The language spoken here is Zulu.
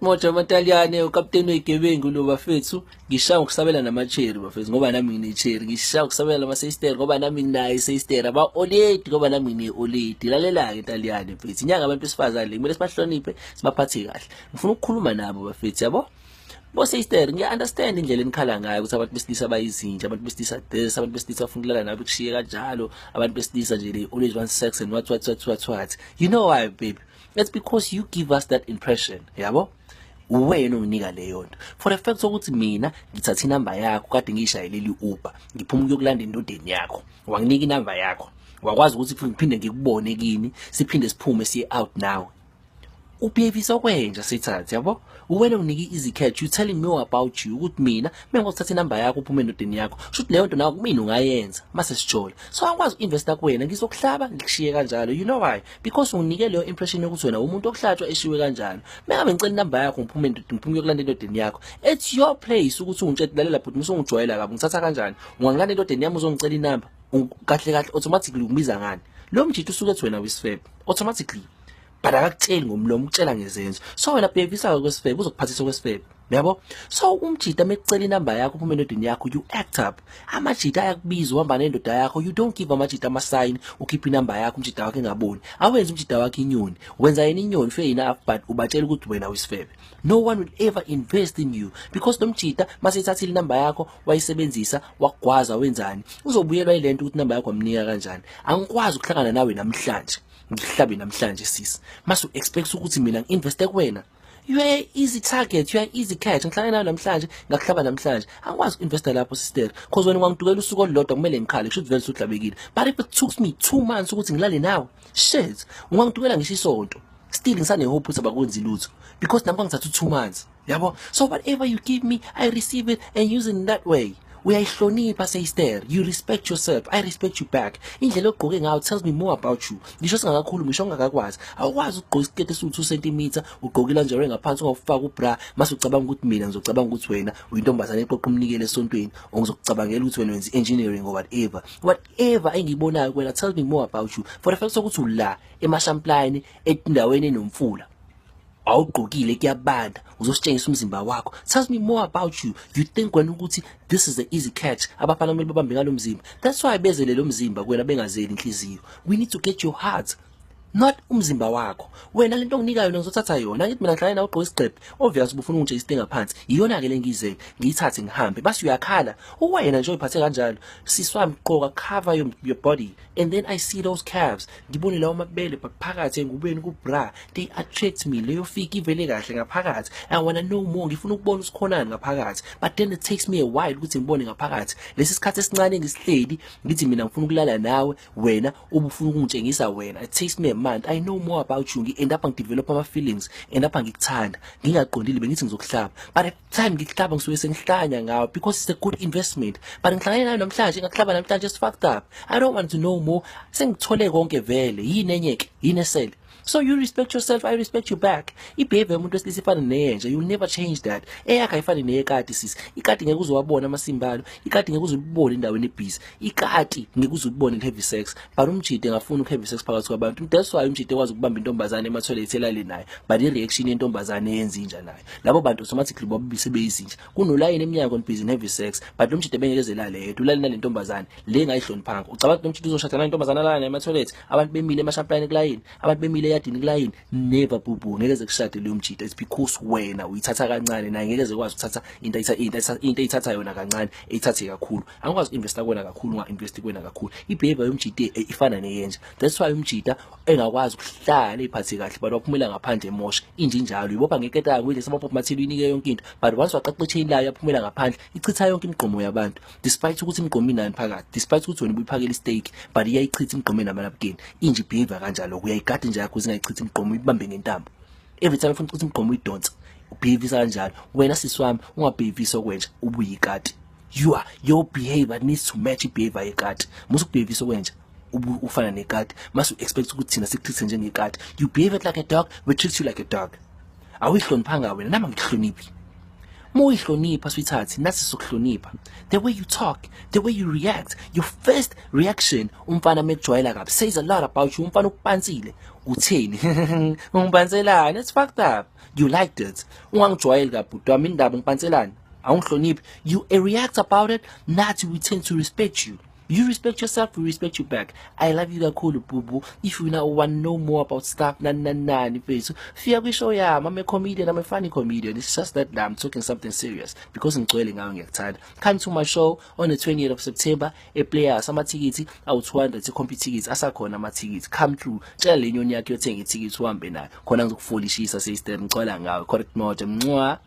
Moja amaTaliyane ukapteni wegebengu lo bafethu ngishaya ukusabela nama-cherry bafethu ngoba nami ngine-cherry ngishaya ukusabela nama-sister ngoba nami nginayo sister aba-oledi ngoba nami ngine-oledi lalela-ke Ntaliyane mfethu inyanga abantu besifazane le kumele sibahloniphe sibaphathe kahle ngifuna ukukhuluma nabo bafethu yabo bo-sister ngiya-understand indlela enikhala ngayo ukuthi abantu besilisa bayizinja abantu besilisa this abantu besilisa bafuna ukulala nabo kushiye kanjalo abantu besilisa nje they always want sex and what you know why baby. That's because you give us that impression, yabo? Wena unginika leyo nto. For the fact ukuthi mina ngithatha inamba yakho kade ngishayeleli Uber, ngiphuma ukuyokulanda indodeni yakho. Wanginika inamba yakho. Wakwazi ukuthi ngiphinde ngikubone kini, siphinde siphume siye out now. Ubehevisa kwenja sithathe yabo wena uniki easy catch you telling me about you ukuthi mina ngokuthatha inamba yakho uphume endodeni yakho shothi leyo nto nawe kumina ungayenza mase sijole so angikwazi uinvesta kuwena ngizokuhlaba ngikushiye kanjalo you know why because unginike leyo impression yokuthi wena umuntu okuhlatshwa eshiwe kanjalo mengabe ngicela inamba yakho ngiphume uyokulanda endodeni yakho it's your place ukuthi ungitshela lalela but musungijwayela kabi ngithatha kanjani ungangilanda endodeni yami uzongicela inamba kahle kahle automatically ungibiza ngani lo mjito usuke ethi wena wisfeb automatically but akakutsheli ngomlomo ukutshela ngezenzo so wena behevisa kwesifebe uzokuphathisa kwesifebe yabo so umjida mekucela inamba yakho uphume endodeni yakho you act up amajida ayakubiza uhamba nendoda yakho you don't give amajida ama-sign ukhipha inamba yakho umjida wakho engaboni awenza umjida wakho inyoni wenza yena inyoni fair enough but ubatshela ukuthi wena uyisifebe no one will ever invest in you because lo mjida maseyithathile inamba yakho wayisebenzisa wakugwaza wenzani uzobuyelwa yilento ukuthi inamba yakho amnika kanjani angikwazi ukuhlangana nawe namhlanje ngihlabe namhlanje sisi mase expect ukuthi mina ngi-investe kuwena you are easy target you are easy catch ngihlangana nawe namhlanje ngakuhlaba namhlanje angikwazi uku-investa lapho sister because wena ungangidukela usuku olulodwa kumele ngikhale kusho ukuthi vele usuhlabekile but if it took me 2 months ukuthi ngilale nawe shit ungangidukela ngisho isonto still ngisanehope ukuthi abakwenzi lutho because nami kwangithatha 2 months yabo so whatever you give me I receive it and use it in that way uyayihlonipha sister you respect yourself I respect you back indlela ogqoke ngayo tells me more about you ngisho singakakhulumi ngisho ngakakwazi awukwazi ukugqoka isikete esi2 cm ugqoka ilingerie ngaphansi ungafaka ubra mase ucabanga ukuthi mina ngizocabanga ukuthi wena uyintombazane eqoqa umnikele esontweni ongizokucabangela ukuthi wena wenza engineering or whatever engiyibonayo kwena tells me more about you for the fact sokuthi ula emashampline endaweni enomfula awugqokile kuyabanda uzositshengisa umzimba wakho tells me more about you you think wena ukuthi this is the easy catch abafana kumele babambe ngalo mzimba that's why bezele lo mzimba kwena bengazeli inhliziyo we need to get your heart not umzimba wakho wena lento onginikayo ngizothatha yona ngithi mina ngihlala nawe ugqoka isigqebhe obvious ubufuna unje isitenga phansi iyona ke lengizele ngiyithathe ngihambe basi uyakhala uwena nje uyiphathe kanjalo siswami gqoka cover your body and then I see those calves ngibone lawo mabele phakathi engubeni kubra they attract me leyo fiki ivele kahle ngaphakathi I wanna know more ngifuna ukubona usikhonani ngaphakathi but then it takes me a while ukuthi ngibone ngaphakathi lesi sikhathi esincane ngisihleli ngithi mina ngifuna ukulala nawe wena ubufuna ukungitshengisa wena it takes me month I know more about you ngi-end up ngidevelop ama-feelings end up ngikuthanda ngingaqondile bengithi ngizokuhlaba but at the time ngikuhlaba ngisuke sengihlanya ngawo because it's a good investment but ngihlangane nayo namhlanje ngakuhlaba namhlanje it's fucked up I don't want to know more sengithole konke vele yini enyeke yini esele so you respect yourself I respect you back ibehavior yomuntu wesilisa ifana neyenja you'll never change that eyakhe ayifani neyekati sis ikati ngeke uzowabona amasimbalo ikati ngeke uzubone endaweni ebhizi ikati ngeke uzubone heavy sex but umjide ngafuna heavy sex phakathi kwabantu that's why umjide ekwazi ukubamba intombazane ema-toilet elale nayo but i-reaction yentombazane yenza inja nayo labo bantu automatically babise beyizinja kunolayini eminyango busy heavy sex but lo mjide bengekelele yedwa ulale nale ntombazane le ngayihloniphanga ucabanga ukuthi lo mjide uzoshada nale ntombazane alala ema-toilet abantu bemile emashampline kulayini abantu bemile eyadini kulayini never bubu ngeke kushade leyo mjida it's because wena uyithatha kancane naye ngeke kwazi ukuthatha into eyithatha yona kancane eyithathe kakhulu angikwazi uinvesta kuwena kakhulu unga-investi kuwena kakhulu ibehavior yomjida ifana neyenja that's why umjida engakwazi ukuhlala iphathe kahle but waphumela ngaphandle emosha inje injalo uyibopha ngeketaka kuyile samapop mathili uyinike yonke into but once waqaqetshe ilayo yaphumela ngaphandle ichitha yonke imigqomo yabantu despite ukuthi imigqomo inani phakathi despite ukuthi wena ubuyiphakela isteak but iyayichitha imigqomo enamalapukeni inje behavior kanjalo uyayigada nje yakho zingayichitha imigqomo ibambe ngentambo every time ufuna ukuthi imigqomo uyidonsa ubehevisa kanjalo wena siswami ungabehevisa okwenja ubuyikati your behavior needs to match ibehavior yekati musu kubehevisa okwenja ufana nekati mase expect ukuthi thina sikutreat njengekati you behave like a dog we treat you like a dog awihloniphanga wena nami ngikuhloniphi Moyihlonipha sweetheart, nasi sokuhlonipha. The way you talk, the way you react, your first reaction, umfana mekujwayela kabi says a lot about you. Umfana ukupansile, utheni? Ungipanselani? It's fucked up. You liked it. Ungangijwayeli kabi butwami indaba ngipanselani. Awungihloniphi. You react about it, nathi we tend to respect you. You respect yourself, we respect you back. I love you kakhulu boo boo. If you now want to know more about stuff, nani face. Fia kwisho yami, I'm a comedian, I'm a funny comedian. It's just that I'm talking something serious because ngicwele ngawo ngiyakthanda. Come to my show on the 20th of September. Players ama-tickets awu-200 compy tickets asakhona ama-tickets. Come through. Tshela le nyoni yakho yothenga i-tickets uhambe nayo. Khona ngizokufolishisa sister ngicwela ngawe. Correct mode. Mwah.